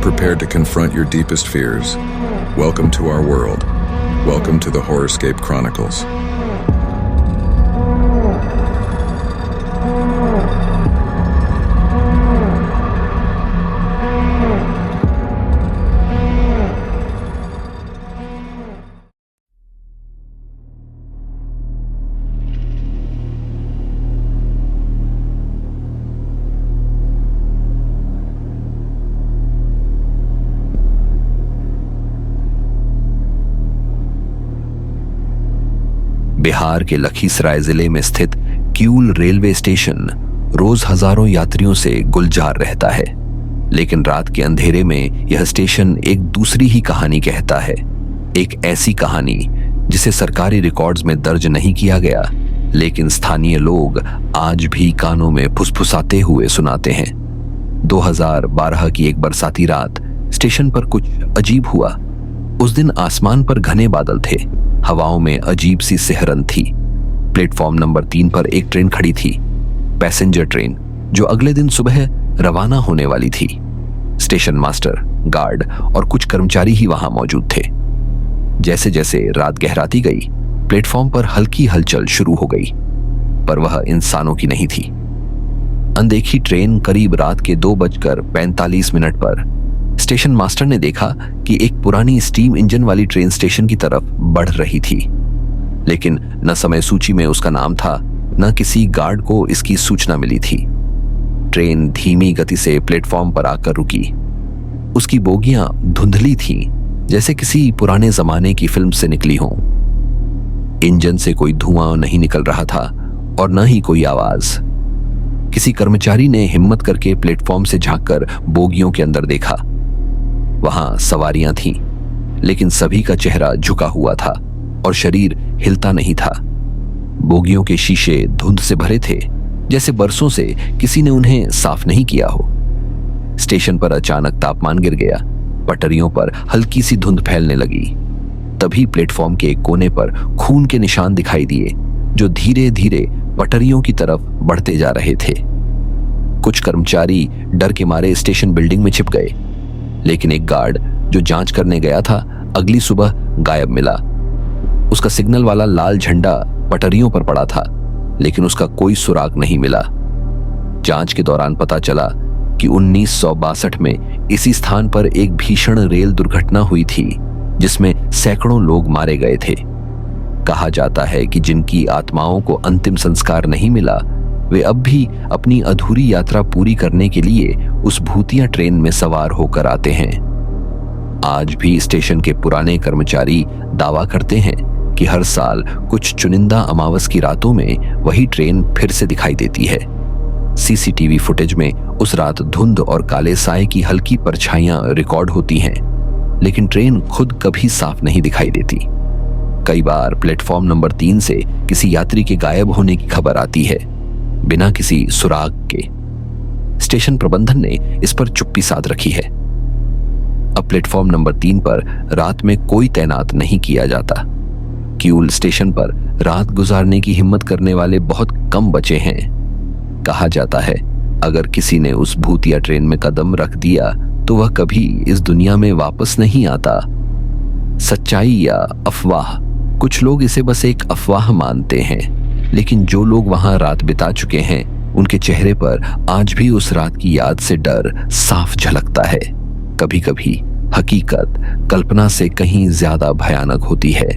prepared to confront your deepest fears. Welcome to our world. Welcome to the Horrorscape Chronicles. Bihar के लखीसराय जिले में स्थित Kiul railway station रोज हजारों यात्रियों से गुलजार रहता है, लेकिन रात के अंधेरे में यह स्टेशन एक दूसरी ही कहानी कहता है। एक ऐसी कहानी जिसे सरकारी रिकॉर्ड्स में दर्ज नहीं किया गया, लेकिन स्थानीय लोग आज भी कानों में फुसफुसाते हुए सुनाते हैं। 2012 की एक बरसाती रात स्टेशन पर कुछ अजीब हुआ। उस दिन आसमान पर घने बादल थे, हवाओं में अजीब सी सिहरन थी। प्लेटफॉर्म नंबर 3 पर एक ट्रेन खड़ी थी, पैसेंजर ट्रेन, जो अगले दिन सुबह रवाना होने वाली थी। स्टेशन मास्टर, गार्ड और कुछ कर्मचारी ही वहां मौजूद थे। जैसे जैसे रात गहराती गई, प्लेटफॉर्म पर हल्की हलचल शुरू हो गई, पर वह इंसानों की नहीं थी। अनदेखी ट्रेन करीब रात के 2:45 पर स्टेशन मास्टर ने देखा कि एक पुरानी स्टीम इंजन वाली ट्रेन स्टेशन की तरफ बढ़ रही थी, लेकिन न समय सूची में उसका नाम था, न किसी गार्ड को इसकी सूचना मिली थी। ट्रेन धीमी गति से प्लेटफॉर्म पर आकर रुकी। उसकी बोगियां धुंधली थीं, जैसे किसी पुराने जमाने की फिल्म से निकली हों। इंजन से कोई धुआं नहीं निकल रहा था और न ही कोई आवाज। किसी कर्मचारी ने हिम्मत करके प्लेटफॉर्म से झांककर बोगियों के अंदर देखा। वहां सवारियां थीं, लेकिन सभी का चेहरा झुका हुआ था और शरीर हिलता नहीं था। बोगियों के शीशे धुंध से भरे थे, जैसे बरसों से किसी ने उन्हें साफ नहीं किया हो। स्टेशन पर अचानक तापमान गिर गया, पटरियों पर हल्की सी धुंध फैलने लगी। तभी प्लेटफॉर्म के एक कोने पर खून के निशान दिखाई दिए, जो धीरे धीरे पटरियों की तरफ बढ़ते जा रहे थे। कुछ कर्मचारी डर के मारे स्टेशन बिल्डिंग में छिप गए, लेकिन एक गार्ड जो जांच करने गया था, अगली सुबह गायब मिला। उसका सिग्नल वाला लाल झंडा पटरियों पर पड़ा था, लेकिन उसका कोई सुराग नहीं मिला। जांच के दौरान पता चला कि 1962 में इसी स्थान पर एक भीषण रेल दुर्घटना हुई थी, जिसमें सैकड़ों लोग मारे गए थे। कहा जाता है कि जिनकी आत्माओं को अंतिम संस्कार नहीं मिला, वे अब भी अपनी अधूरी यात्रा पूरी करने के लिए उस भूतिया ट्रेन में सवार होकर आते हैं। आज भी स्टेशन के पुराने कर्मचारी दावा करते हैं कि हर साल कुछ चुनिंदा अमावस की रातों में वही ट्रेन फिर से दिखाई देती है। सीसीटीवी फुटेज में उस रात धुंध और काले साए की हल्की परछाइयां रिकॉर्ड होती हैं, लेकिन ट्रेन खुद कभी साफ नहीं दिखाई देती। कई बार प्लेटफॉर्म नंबर 3 से किसी यात्री के गायब होने की खबर आती है, बिना किसी सुराग के। स्टेशन प्रबंधन ने इस पर चुप्पी साध रखी है। अब प्लेटफॉर्म नंबर 3 पर रात में कोई तैनात नहीं किया जाता। किऊल स्टेशन पर रात गुजारने की हिम्मत करने वाले बहुत कम बचे हैं। कहा जाता है, अगर किसी ने उस भूतिया ट्रेन में कदम रख दिया तो वह कभी इस दुनिया में वापस नहीं आता। सच्चाई या अफवाह? कुछ लोग इसे बस एक अफवाह मानते हैं, लेकिन जो लोग वहां रात बिता चुके हैं, उनके चेहरे पर आज भी उस रात की याद से डर साफ झलकता है। कभी कभी हकीकत कल्पना से कहीं ज्यादा भयानक होती है।